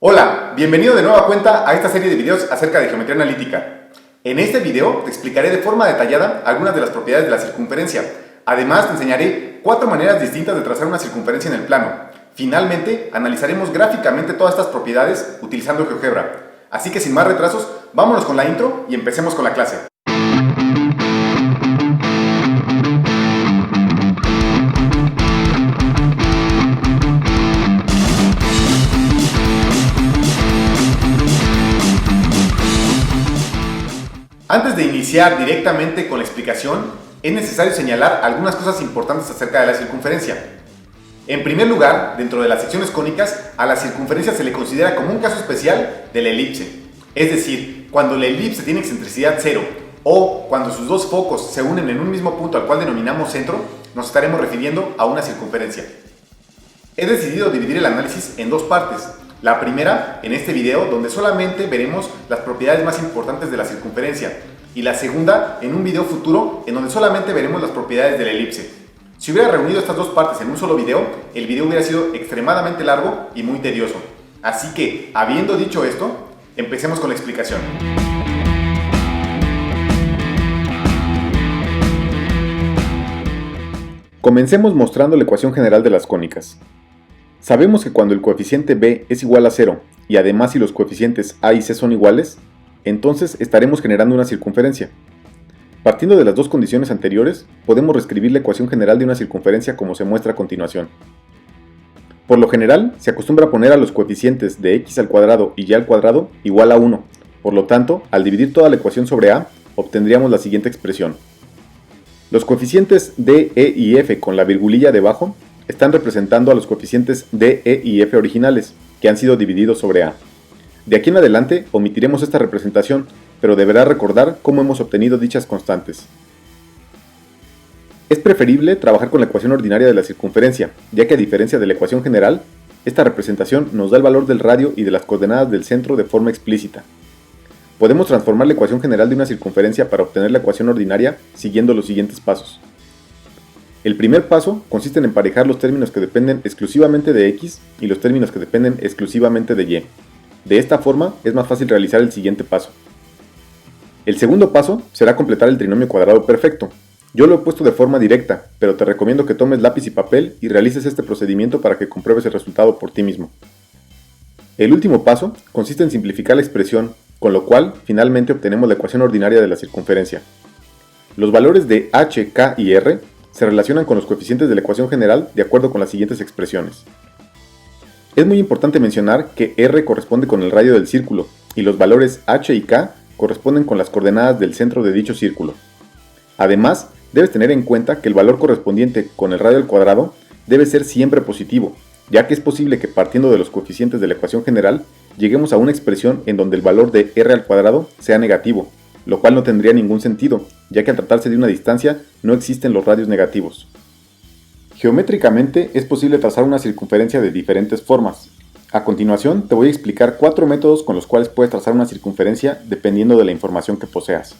Hola, bienvenido de nueva cuenta a esta serie de videos acerca de geometría analítica. En este video te explicaré de forma detallada algunas de las propiedades de la circunferencia. Además te enseñaré 4 maneras distintas de trazar una circunferencia en el plano. Finalmente, analizaremos gráficamente todas estas propiedades utilizando GeoGebra. Así que sin más retrasos, vámonos con la intro y empecemos con la clase. Antes de iniciar directamente con la explicación, es necesario señalar algunas cosas importantes acerca de la circunferencia. En primer lugar, dentro de las secciones cónicas, a la circunferencia se le considera como un caso especial de la elipse. Es decir, cuando la elipse tiene excentricidad cero o cuando sus dos focos se unen en un mismo punto al cual denominamos centro, nos estaremos refiriendo a una circunferencia. He decidido dividir el análisis en dos partes. La primera, en este video, donde solamente veremos las propiedades más importantes de la circunferencia, y la segunda, en un video futuro, en donde solamente veremos las propiedades de la elipse. Si hubiera reunido estas dos partes en un solo video, el video hubiera sido extremadamente largo y muy tedioso. Así que, habiendo dicho esto, empecemos con la explicación. Comencemos mostrando la ecuación general de las cónicas. Sabemos que cuando el coeficiente b es igual a 0 y además si los coeficientes a y c son iguales, entonces estaremos generando una circunferencia. Partiendo de las dos condiciones anteriores, podemos reescribir la ecuación general de una circunferencia como se muestra a continuación. Por lo general, se acostumbra a poner a los coeficientes de x al cuadrado y y al cuadrado igual a 1. Por lo tanto, al dividir toda la ecuación sobre a, obtendríamos la siguiente expresión. Los coeficientes d, e y f con la virgulilla debajo están representando a los coeficientes d, e y f originales, que han sido divididos sobre a. De aquí en adelante omitiremos esta representación, pero deberá recordar cómo hemos obtenido dichas constantes. Es preferible trabajar con la ecuación ordinaria de la circunferencia, ya que a diferencia de la ecuación general, esta representación nos da el valor del radio y de las coordenadas del centro de forma explícita. Podemos transformar la ecuación general de una circunferencia para obtener la ecuación ordinaria siguiendo los siguientes pasos. El primer paso consiste en emparejar los términos que dependen exclusivamente de x y los términos que dependen exclusivamente de y. De esta forma es más fácil realizar el siguiente paso. El segundo paso será completar el trinomio cuadrado perfecto. Yo lo he puesto de forma directa, pero te recomiendo que tomes lápiz y papel y realices este procedimiento para que compruebes el resultado por ti mismo. El último paso consiste en simplificar la expresión, con lo cual finalmente obtenemos la ecuación ordinaria de la circunferencia. Los valores de h, k y r se relacionan con los coeficientes de la ecuación general de acuerdo con las siguientes expresiones. Es muy importante mencionar que r corresponde con el radio del círculo y los valores h y k corresponden con las coordenadas del centro de dicho círculo. Además, debes tener en cuenta que el valor correspondiente con el radio al cuadrado debe ser siempre positivo, ya que es posible que partiendo de los coeficientes de la ecuación general lleguemos a una expresión en donde el valor de r al cuadrado sea negativo, lo cual no tendría ningún sentido, ya que al tratarse de una distancia no existen los radios negativos. Geométricamente es posible trazar una circunferencia de diferentes formas. A continuación te voy a explicar 4 métodos con los cuales puedes trazar una circunferencia dependiendo de la información que poseas.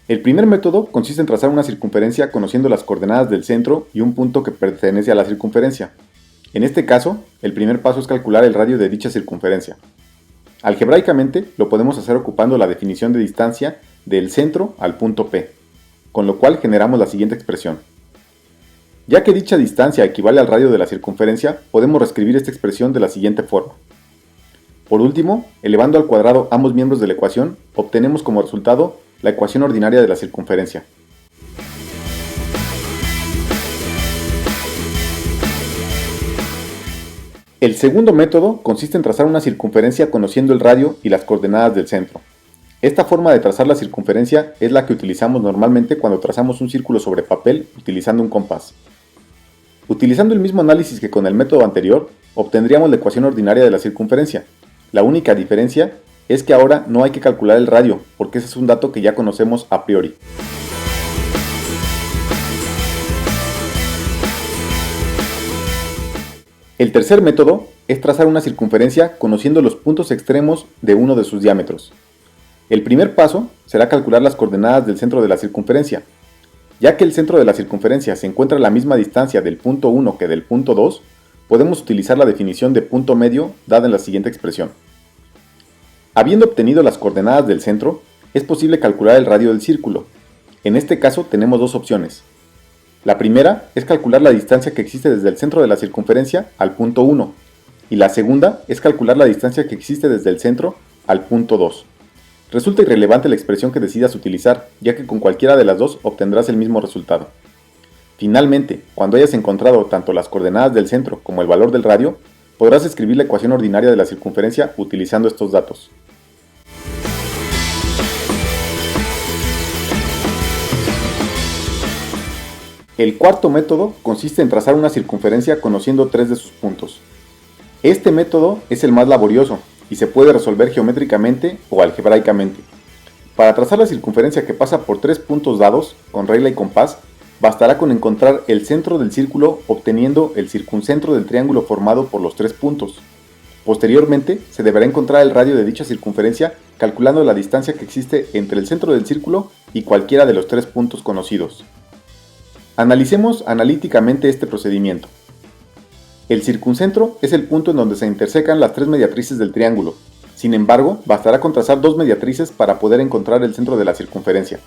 El primer método consiste en trazar una circunferencia conociendo las coordenadas del centro y un punto que pertenece a la circunferencia. En este caso, el primer paso es calcular el radio de dicha circunferencia. Algebraicamente lo podemos hacer ocupando la definición de distancia del centro al punto P, con lo cual generamos la siguiente expresión. Ya que dicha distancia equivale al radio de la circunferencia, podemos reescribir esta expresión de la siguiente forma. Por último, elevando al cuadrado ambos miembros de la ecuación, obtenemos como resultado la ecuación ordinaria de la circunferencia. El segundo método consiste en trazar una circunferencia conociendo el radio y las coordenadas del centro. Esta forma de trazar la circunferencia es la que utilizamos normalmente cuando trazamos un círculo sobre papel utilizando un compás. Utilizando el mismo análisis que con el método anterior, obtendríamos la ecuación ordinaria de la circunferencia. La única diferencia es que ahora no hay que calcular el radio, porque ese es un dato que ya conocemos a priori. El tercer método es trazar una circunferencia conociendo los puntos extremos de uno de sus diámetros. El primer paso será calcular las coordenadas del centro de la circunferencia. Ya que el centro de la circunferencia se encuentra a la misma distancia del punto 1 que del punto 2, podemos utilizar la definición de punto medio dada en la siguiente expresión. Habiendo obtenido las coordenadas del centro, es posible calcular el radio del círculo. En este caso tenemos dos opciones. La primera es calcular la distancia que existe desde el centro de la circunferencia al punto 1, y la segunda es calcular la distancia que existe desde el centro al punto 2. Resulta irrelevante la expresión que decidas utilizar, ya que con cualquiera de las dos obtendrás el mismo resultado. Finalmente, cuando hayas encontrado tanto las coordenadas del centro como el valor del radio, podrás escribir la ecuación ordinaria de la circunferencia utilizando estos datos. El cuarto método consiste en trazar una circunferencia conociendo tres de sus puntos. Este método es el más laborioso y se puede resolver geométricamente o algebraicamente. Para trazar la circunferencia que pasa por tres puntos dados, con regla y compás, bastará con encontrar el centro del círculo obteniendo el circuncentro del triángulo formado por los tres puntos. Posteriormente, se deberá encontrar el radio de dicha circunferencia calculando la distancia que existe entre el centro del círculo y cualquiera de los tres puntos conocidos. Analicemos analíticamente este procedimiento. El circuncentro es el punto en donde se intersecan las tres mediatrices del triángulo. Sin embargo, bastará con trazar dos mediatrices para poder encontrar el centro de la circunferencia.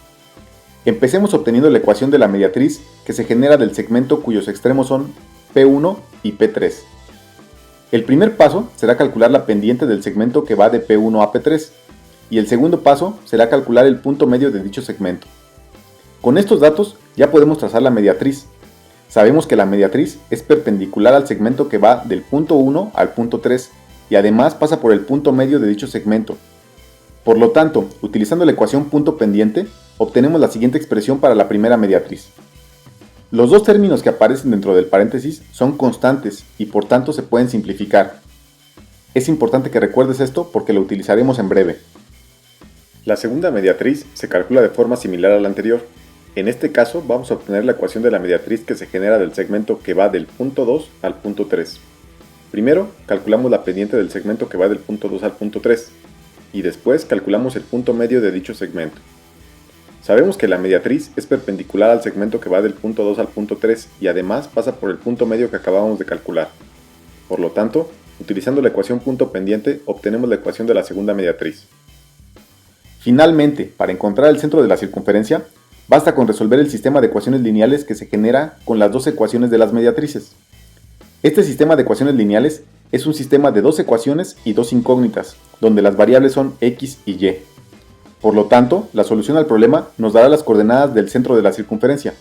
Empecemos obteniendo la ecuación de la mediatriz que se genera del segmento cuyos extremos son P1 y P3. El primer paso será calcular la pendiente del segmento que va de P1 a P3, y el segundo paso será calcular el punto medio de dicho segmento. Con estos datos ya podemos trazar la mediatriz. Sabemos que la mediatriz es perpendicular al segmento que va del punto 1 al punto 3 y además pasa por el punto medio de dicho segmento. Por lo tanto, utilizando la ecuación punto pendiente, obtenemos la siguiente expresión para la primera mediatriz. Los dos términos que aparecen dentro del paréntesis son constantes y por tanto se pueden simplificar. Es importante que recuerdes esto porque lo utilizaremos en breve. La segunda mediatriz se calcula de forma similar a la anterior. En este caso vamos a obtener la ecuación de la mediatriz que se genera del segmento que va del punto 2 al punto 3. Primero calculamos la pendiente del segmento que va del punto 2 al punto 3 y después calculamos el punto medio de dicho segmento. Sabemos que la mediatriz es perpendicular al segmento que va del punto 2 al punto 3 y además pasa por el punto medio que acabamos de calcular. Por lo tanto, utilizando la ecuación punto pendiente obtenemos la ecuación de la segunda mediatriz. Finalmente, para encontrar el centro de la circunferencia, basta con resolver el sistema de ecuaciones lineales que se genera con las dos ecuaciones de las mediatrices. Este sistema de ecuaciones lineales es un sistema de dos ecuaciones y dos incógnitas, donde las variables son x y y. Por lo tanto, la solución al problema nos dará las coordenadas del centro de la circunferencia.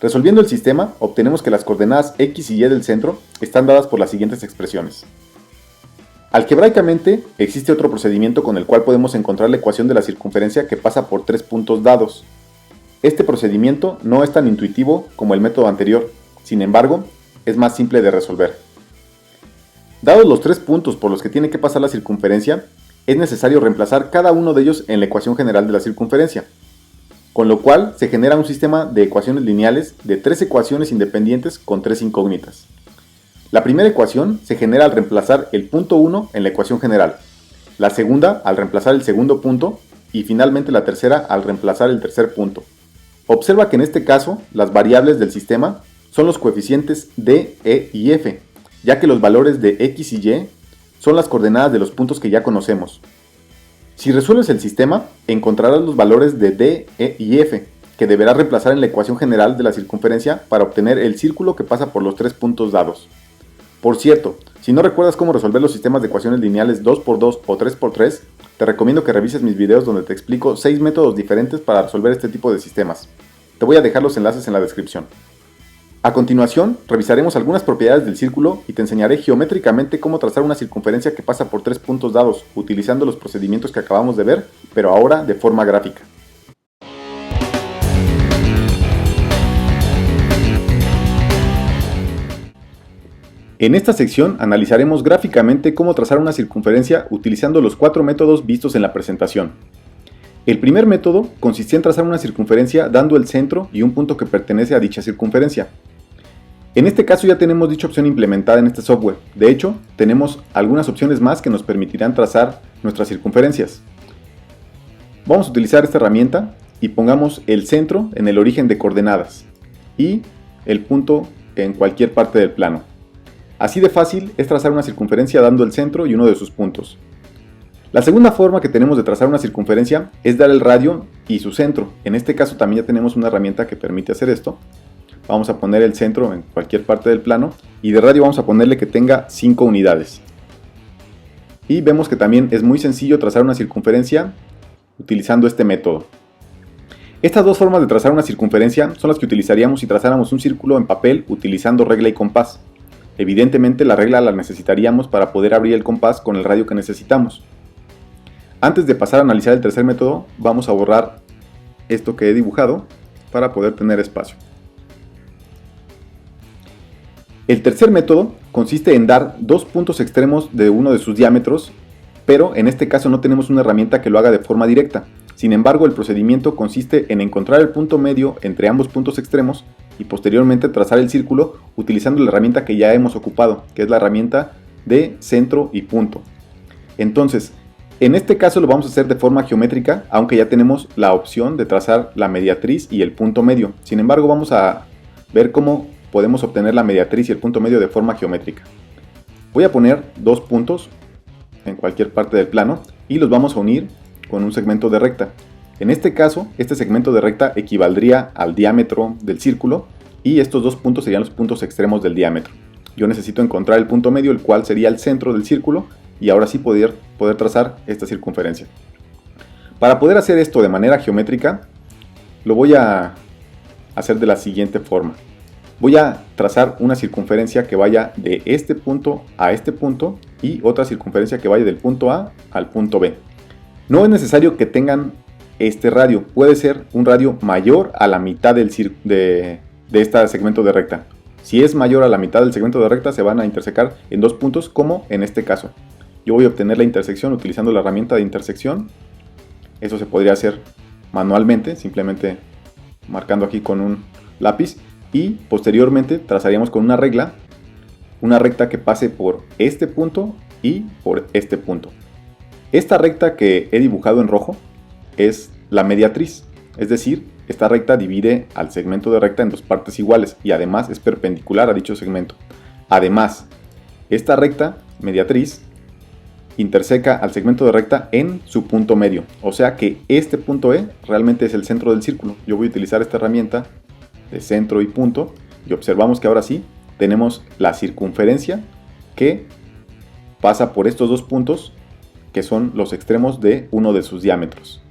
Resolviendo el sistema, obtenemos que las coordenadas x y y del centro están dadas por las siguientes expresiones. Algebraicamente, existe otro procedimiento con el cual podemos encontrar la ecuación de la circunferencia que pasa por tres puntos dados. Este procedimiento no es tan intuitivo como el método anterior, sin embargo, es más simple de resolver. Dados los tres puntos por los que tiene que pasar la circunferencia, es necesario reemplazar cada uno de ellos en la ecuación general de la circunferencia, con lo cual se genera un sistema de ecuaciones lineales de tres ecuaciones independientes con tres incógnitas. La primera ecuación se genera al reemplazar el punto 1 en la ecuación general, la segunda al reemplazar el segundo punto y finalmente la tercera al reemplazar el tercer punto. Observa que en este caso las variables del sistema son los coeficientes d, e y f, ya que los valores de x y y son las coordenadas de los puntos que ya conocemos. Si resuelves el sistema, encontrarás los valores de d, e y f, que deberás reemplazar en la ecuación general de la circunferencia para obtener el círculo que pasa por los tres puntos dados. Por cierto, si no recuerdas cómo resolver los sistemas de ecuaciones lineales 2×2 o 3×3, te recomiendo que revises mis videos donde te explico 6 métodos diferentes para resolver este tipo de sistemas. Te voy a dejar los enlaces en la descripción. A continuación, revisaremos algunas propiedades del círculo y te enseñaré geométricamente cómo trazar una circunferencia que pasa por tres puntos dados, utilizando los procedimientos que acabamos de ver, pero ahora de forma gráfica. En esta sección analizaremos gráficamente cómo trazar una circunferencia utilizando los cuatro métodos vistos en la presentación. El primer método consistía en trazar una circunferencia dando el centro y un punto que pertenece a dicha circunferencia. En este caso ya tenemos dicha opción implementada en este software. De hecho, tenemos algunas opciones más que nos permitirán trazar nuestras circunferencias. Vamos a utilizar esta herramienta y pongamos el centro en el origen de coordenadas y el punto en cualquier parte del plano. Así de fácil es trazar una circunferencia dando el centro y uno de sus puntos. La segunda forma que tenemos de trazar una circunferencia es dar el radio y su centro. En este caso también ya tenemos una herramienta que permite hacer esto. Vamos a poner el centro en cualquier parte del plano y de radio vamos a ponerle que tenga 5 unidades. Y vemos que también es muy sencillo trazar una circunferencia utilizando este método. Estas dos formas de trazar una circunferencia son las que utilizaríamos si trazáramos un círculo en papel utilizando regla y compás. Evidentemente la regla la necesitaríamos para poder abrir el compás con el radio que necesitamos. Antes de pasar a analizar el tercer método, vamos a borrar esto que he dibujado para poder tener espacio. El tercer método consiste en dar dos puntos extremos de uno de sus diámetros, pero en este caso no tenemos una herramienta que lo haga de forma directa. Sin embargo, el procedimiento consiste en encontrar el punto medio entre ambos puntos extremos y posteriormente trazar el círculo utilizando la herramienta que ya hemos ocupado, que es la herramienta de centro y punto. Entonces, en este caso lo vamos a hacer de forma geométrica, aunque ya tenemos la opción de trazar la mediatriz y el punto medio. Sin embargo, vamos a ver cómo podemos obtener la mediatriz y el punto medio de forma geométrica. Voy a poner dos puntos en cualquier parte del plano y los vamos a unir con un segmento de recta. En este caso, este segmento de recta equivaldría al diámetro del círculo y estos dos puntos serían los puntos extremos del diámetro. Yo necesito encontrar el punto medio, el cual sería el centro del círculo, y ahora sí poder trazar esta circunferencia. Para poder hacer esto de manera geométrica, lo voy a hacer de la siguiente forma. Voy a trazar una circunferencia que vaya de este punto a este punto y otra circunferencia que vaya del punto A al punto B. No es necesario que tengan este radio, puede ser un radio mayor a la mitad de este segmento de recta. Si es mayor a la mitad del segmento de recta, se van a intersecar en dos puntos, como en este caso. Yo voy a obtener la intersección utilizando la herramienta de intersección. Eso se podría hacer manualmente, simplemente marcando aquí con un lápiz. Y posteriormente trazaríamos con una regla una recta que pase por este punto y por este punto. Esta recta que he dibujado en rojo es la mediatriz, es decir, esta recta divide al segmento de recta en dos partes iguales y además es perpendicular a dicho segmento. Además, esta recta mediatriz interseca al segmento de recta en su punto medio, o sea que este punto E realmente es el centro del círculo. Yo voy a utilizar esta herramienta de centro y punto y observamos que ahora sí tenemos la circunferencia que pasa por estos dos puntos que son los extremos de uno de sus diámetros.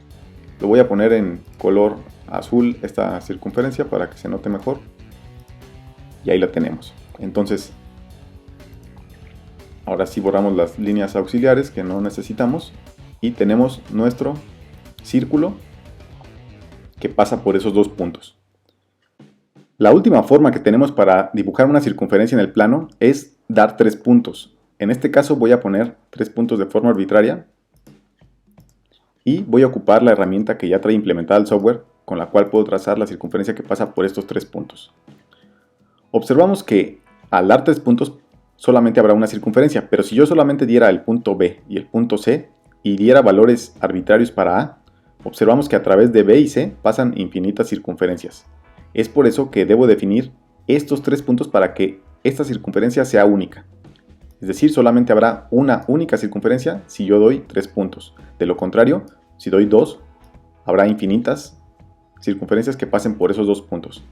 Lo voy a poner en color azul esta circunferencia para que se note mejor y ahí la tenemos. Entonces ahora sí borramos las líneas auxiliares que no necesitamos y tenemos nuestro círculo que pasa por esos dos puntos. La última forma que tenemos para dibujar una circunferencia en el plano es dar tres puntos. En este caso voy a poner tres puntos de forma arbitraria y voy a ocupar la herramienta que ya trae implementada el software, con la cual puedo trazar la circunferencia que pasa por estos tres puntos. Observamos que al dar tres puntos solamente habrá una circunferencia, pero si yo solamente diera el punto B y el punto C y diera valores arbitrarios para A, observamos que a través de B y C pasan infinitas circunferencias. Es por eso que debo definir estos tres puntos para que esta circunferencia sea única. Es decir, solamente habrá una única circunferencia si yo doy tres puntos. De lo contrario, si doy dos, habrá infinitas circunferencias que pasen por esos dos puntos.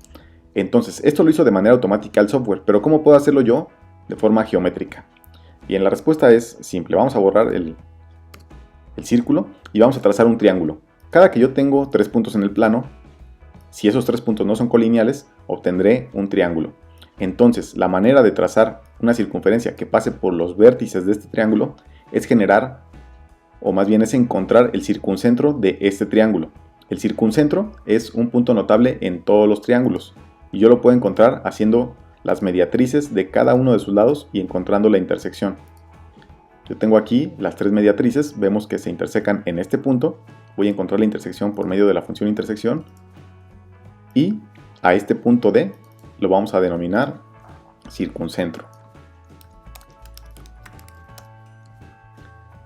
Entonces, esto lo hizo de manera automática el software, pero ¿cómo puedo hacerlo yo de forma geométrica? Bien, la respuesta es simple. Vamos a borrar el círculo y vamos a trazar un triángulo. Cada que yo tengo tres puntos en el plano, si esos tres puntos no son colineales, obtendré un triángulo. Entonces, la manera de trazar una circunferencia que pase por los vértices de este triángulo es generar, o más bien es encontrar el circuncentro de este triángulo. El circuncentro es un punto notable en todos los triángulos y yo lo puedo encontrar haciendo las mediatrices de cada uno de sus lados y encontrando la intersección. Yo tengo aquí las tres mediatrices, vemos que se intersecan en este punto. Voy a encontrar la intersección por medio de la función intersección y a este punto D lo vamos a denominar circuncentro.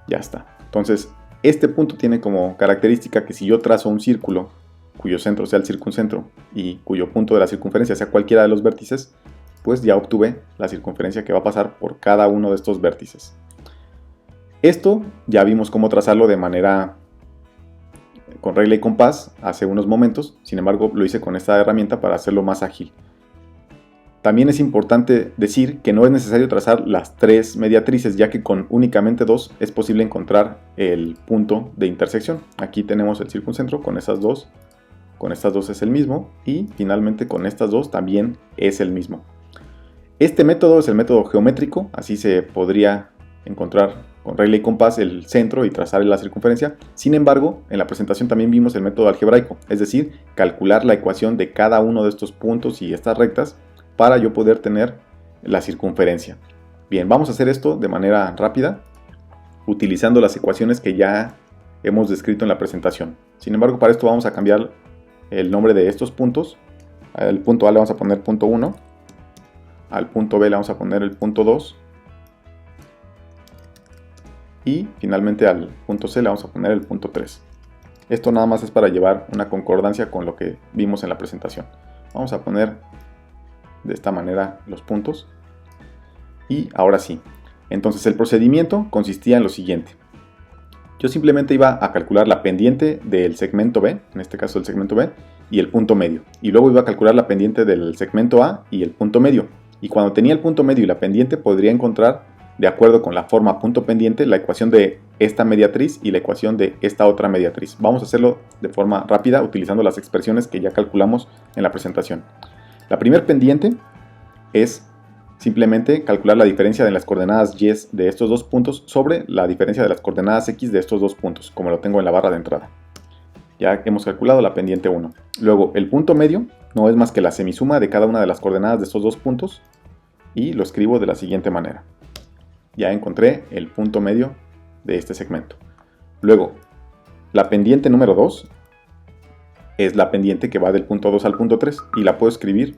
Ya está. Entonces, este punto tiene como característica que si yo trazo un círculo cuyo centro sea el circuncentro y cuyo punto de la circunferencia sea cualquiera de los vértices, pues ya obtuve la circunferencia que va a pasar por cada uno de estos vértices. Esto ya vimos cómo trazarlo de manera con regla y compás hace unos momentos, sin embargo lo hice con esta herramienta para hacerlo más ágil. También es importante decir que no es necesario trazar las tres mediatrices, ya que con únicamente dos es posible encontrar el punto de intersección. Aquí tenemos el circuncentro con estas dos es el mismo, y finalmente con estas dos también es el mismo. Este método es el método geométrico, así se podría encontrar con regla y compás el centro y trazar la circunferencia. Sin embargo, en la presentación también vimos el método algebraico, es decir, calcular la ecuación de cada uno de estos puntos y estas rectas para yo poder tener la circunferencia. Bien, vamos a hacer esto de manera rápida, utilizando las ecuaciones que ya hemos descrito en la presentación. Sin embargo, para esto vamos a cambiar el nombre de estos puntos. Al punto A le vamos a poner punto 1, al punto B le vamos a poner el punto 2, y finalmente al punto C le vamos a poner el punto 3. Esto nada más es para llevar una concordancia con lo que vimos en la presentación. Vamos a poner de esta manera los puntos. Y ahora sí, entonces el procedimiento consistía en lo siguiente. Yo simplemente iba a calcular la pendiente del segmento B, en este caso el segmento B, y el punto medio. Y luego iba a calcular la pendiente del segmento A y el punto medio. Y cuando tenía el punto medio y la pendiente, podría encontrar, de acuerdo con la forma punto pendiente, la ecuación de esta mediatriz y la ecuación de esta otra mediatriz. Vamos a hacerlo de forma rápida utilizando las expresiones que ya calculamos en la presentación. La primer pendiente es simplemente calcular la diferencia de las coordenadas y de estos dos puntos sobre la diferencia de las coordenadas x de estos dos puntos, como lo tengo en la barra de entrada. Ya hemos calculado la pendiente 1. Luego, el punto medio no es más que la semisuma de cada una de las coordenadas de estos dos puntos, y lo escribo de la siguiente manera. Ya encontré el punto medio de este segmento. Luego, la pendiente número 2 es la pendiente que va del punto 2 al punto 3 y la puedo escribir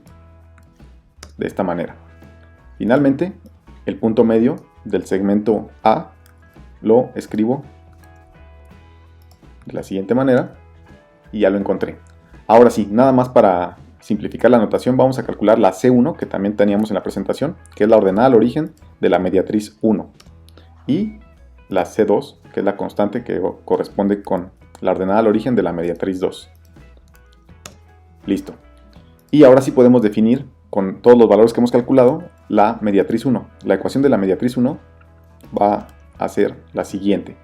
de esta manera. Finalmente, el punto medio del segmento A lo escribo de la siguiente manera y ya lo encontré. Ahora sí, nada más para simplificar la notación, vamos a calcular la C1 que también teníamos en la presentación, que es la ordenada al origen de la mediatriz 1, y la C2, que es la constante que corresponde con la ordenada al origen de la mediatriz 2. Listo. Y ahora sí podemos definir con todos los valores que hemos calculado la mediatriz 1. La ecuación de la mediatriz 1 va a ser la siguiente.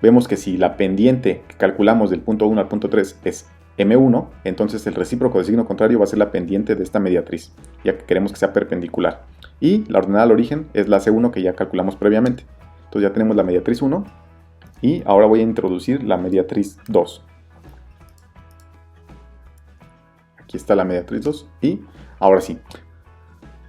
Vemos que si la pendiente que calculamos del punto 1 al punto 3 es M1, entonces el recíproco de signo contrario va a ser la pendiente de esta mediatriz, ya que queremos que sea perpendicular. Y la ordenada al origen es la C1 que ya calculamos previamente. Entonces ya tenemos la mediatriz 1 y ahora voy a introducir la mediatriz 2. Aquí está la mediatriz 2 y ahora sí,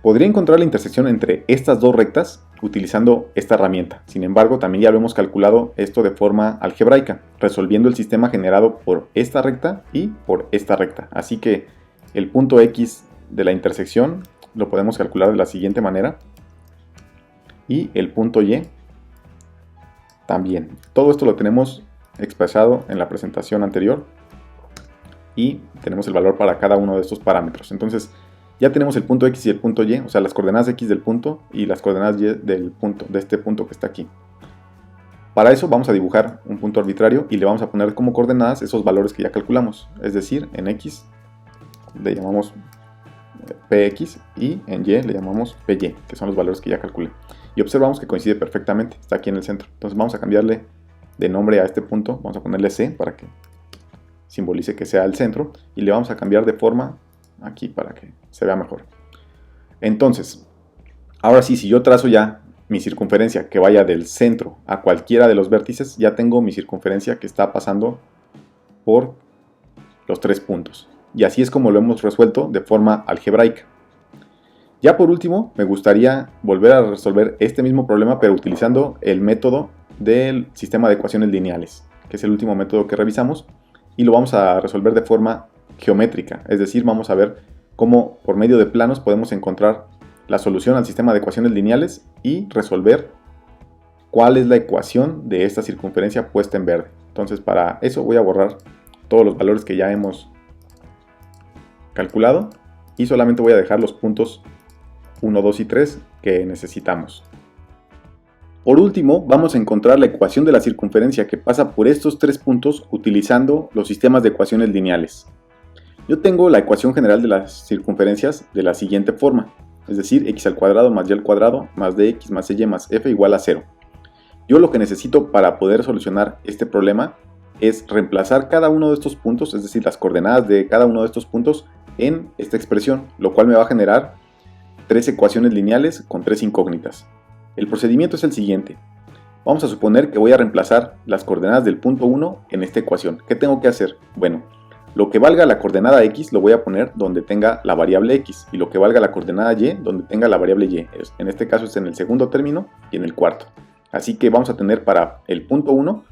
podría encontrar la intersección entre estas dos rectas utilizando esta herramienta. Sin embargo, también ya lo hemos calculado esto de forma algebraica, resolviendo el sistema generado por esta recta y por esta recta. Así que el punto X de la intersección lo podemos calcular de la siguiente manera y el punto Y también. Todo esto lo tenemos expresado en la presentación anterior y tenemos el valor para cada uno de estos parámetros. Entonces ya tenemos el punto X y el punto Y, o sea las coordenadas X del punto y las coordenadas Y del punto, de este punto que está aquí. Para eso vamos a dibujar un punto arbitrario y le vamos a poner como coordenadas esos valores que ya calculamos. Es decir, en X le llamamos Px y en Y le llamamos Py, que son los valores que ya calculé. Y observamos que coincide perfectamente, está aquí en el centro. Entonces vamos a cambiarle de nombre a este punto, vamos a ponerle C para que simbolice que sea el centro, y le vamos a cambiar de forma aquí para que se vea mejor. Entonces, ahora sí, si yo trazo ya mi circunferencia que vaya del centro a cualquiera de los vértices, ya tengo mi circunferencia que está pasando por los tres puntos. Y así es como lo hemos resuelto de forma algebraica. Ya por último, me gustaría volver a resolver este mismo problema, pero utilizando el método del sistema de ecuaciones lineales, que es el último método que revisamos, y lo vamos a resolver de forma geométrica, es decir, vamos a ver cómo por medio de planos podemos encontrar la solución al sistema de ecuaciones lineales y resolver cuál es la ecuación de esta circunferencia puesta en verde. Entonces para eso voy a borrar todos los valores que ya hemos calculado y solamente voy a dejar los puntos 1, 2 y 3 que necesitamos. Por último, vamos a encontrar la ecuación de la circunferencia que pasa por estos tres puntos utilizando los sistemas de ecuaciones lineales. Yo tengo la ecuación general de las circunferencias de la siguiente forma, es decir, x al cuadrado más y al cuadrado más dx más y más f igual a 0. Yo lo que necesito para poder solucionar este problema es reemplazar cada uno de estos puntos, es decir, las coordenadas de cada uno de estos puntos en esta expresión, lo cual me va a generar tres ecuaciones lineales con tres incógnitas. El procedimiento es el siguiente. Vamos a suponer que voy a reemplazar las coordenadas del punto 1 en esta ecuación. ¿Qué tengo que hacer? Bueno, lo que valga la coordenada x lo voy a poner donde tenga la variable x y lo que valga la coordenada y donde tenga la variable y. En este caso es en el segundo término y en el cuarto. Así que vamos a tener para el punto 1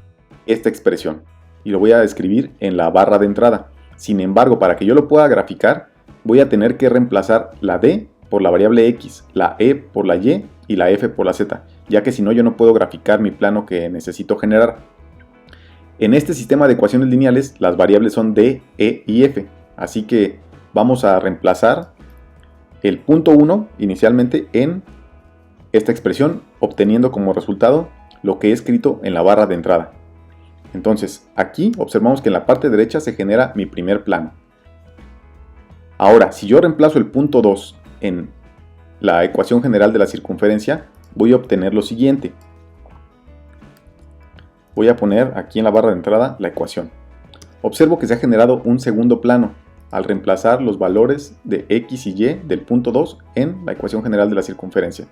esta expresión y lo voy a escribir en la barra de entrada. Sin embargo, para que yo lo pueda graficar, voy a tener que reemplazar la d por la variable x, la e por la y y la f por la z, ya que si no yo no puedo graficar mi plano que necesito generar. En este sistema de ecuaciones lineales las variables son d, e y f, así que vamos a reemplazar el punto 1 inicialmente en esta expresión, obteniendo como resultado lo que he escrito en la barra de entrada. Entonces aquí observamos que en la parte derecha se genera mi primer plano. Ahora, si yo reemplazo el punto 2 en la ecuación general de la circunferencia, voy a obtener lo siguiente. Voy a poner aquí en la barra de entrada la ecuación. Observo que se ha generado un segundo plano al reemplazar los valores de x y y del punto 2 en la ecuación general de la circunferencia.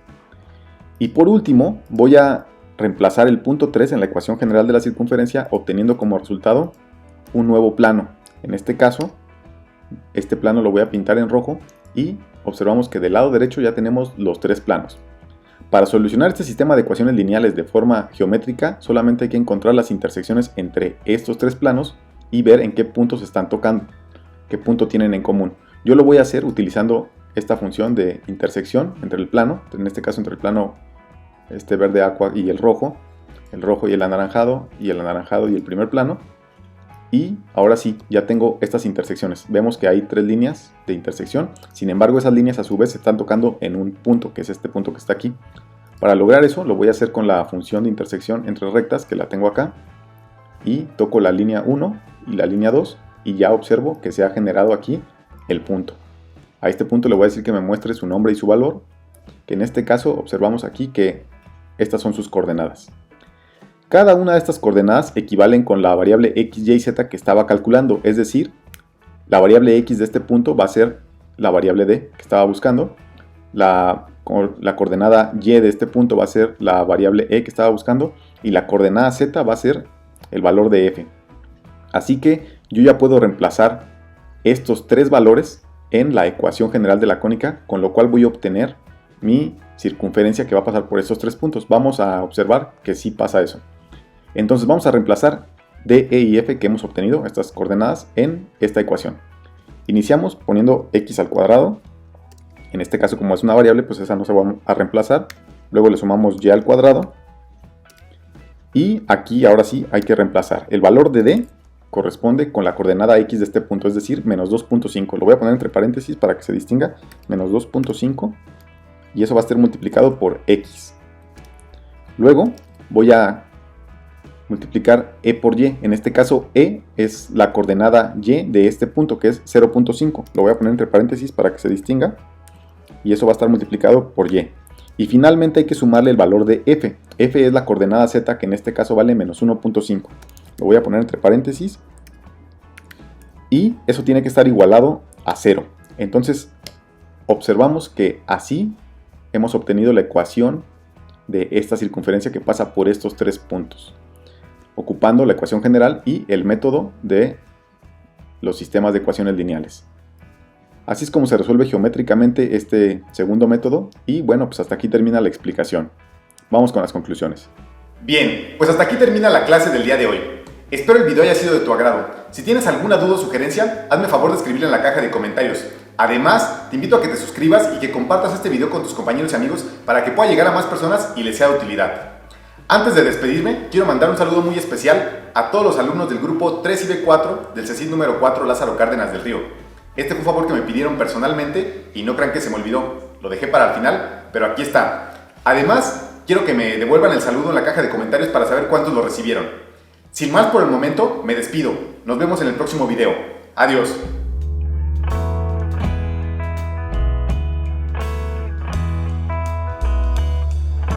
Y por último, voy a reemplazar el punto 3 en la ecuación general de la circunferencia, obteniendo como resultado un nuevo plano. En este caso, este plano lo voy a pintar en rojo y observamos que del lado derecho ya tenemos los tres planos. Para solucionar este sistema de ecuaciones lineales de forma geométrica, solamente hay que encontrar las intersecciones entre estos tres planos y ver en qué puntos están tocando, qué punto tienen en común. Yo lo voy a hacer utilizando esta función de intersección entre el plano, en este caso entre el plano verde aqua y el rojo y el anaranjado y el primer plano. Y ahora sí, ya tengo estas intersecciones. Vemos que hay tres líneas de intersección. Sin embargo, esas líneas a su vez se están tocando en un punto, que es este punto que está aquí. Para lograr eso, lo voy a hacer con la función de intersección entre rectas, que la tengo acá. Y toco la línea 1 y la línea 2. Y ya observo que se ha generado aquí el punto. A este punto le voy a decir que me muestre su nombre y su valor. Que en este caso observamos aquí que estas son sus coordenadas. Cada una de estas coordenadas equivalen con la variable x, y, z que estaba calculando, es decir, la variable x de este punto va a ser la variable d que estaba buscando, la coordenada y de este punto va a ser la variable e que estaba buscando y la coordenada z va a ser el valor de f. Así que yo ya puedo reemplazar estos tres valores en la ecuación general de la cónica, con lo cual voy a obtener mi circunferencia que va a pasar por estos tres puntos. Vamos a observar que sí pasa eso. Entonces vamos a reemplazar d, e y f que hemos obtenido, estas coordenadas, en esta ecuación. Iniciamos poniendo x al cuadrado. En este caso, como es una variable, pues esa no se va a reemplazar. Luego le sumamos y al cuadrado. Y aquí ahora sí hay que reemplazar. El valor de d corresponde con la coordenada x de este punto, es decir, menos 2.5. Lo voy a poner entre paréntesis para que se distinga. Menos 2.5. Y eso va a ser multiplicado por x. Luego voy a multiplicar e por y. En este caso e es la coordenada y de este punto, que es 0.5. Lo voy a poner entre paréntesis para que se distinga. Y eso va a estar multiplicado por y. Y finalmente hay que sumarle el valor de f. F es la coordenada z, que en este caso vale menos 1.5. Lo voy a poner entre paréntesis. Y eso tiene que estar igualado a 0. Entonces observamos que así hemos obtenido la ecuación de esta circunferencia que pasa por estos tres puntos, ocupando la ecuación general y el método de los sistemas de ecuaciones lineales. Así es como se resuelve geométricamente este segundo método y bueno, pues hasta aquí termina la explicación. Vamos con las conclusiones. Bien, pues hasta aquí termina la clase del día de hoy. Espero el video haya sido de tu agrado. Si tienes alguna duda o sugerencia, hazme favor de escribirla en la caja de comentarios. Además, te invito a que te suscribas y que compartas este video con tus compañeros y amigos para que pueda llegar a más personas y les sea de utilidad. Antes de despedirme, quiero mandar un saludo muy especial a todos los alumnos del grupo 3 y B4 del CECIT número 4 Lázaro Cárdenas del Río. Este fue un favor que me pidieron personalmente y no crean que se me olvidó. Lo dejé para el final, pero aquí está. Además, quiero que me devuelvan el saludo en la caja de comentarios para saber cuántos lo recibieron. Sin más por el momento, me despido. Nos vemos en el próximo video. Adiós.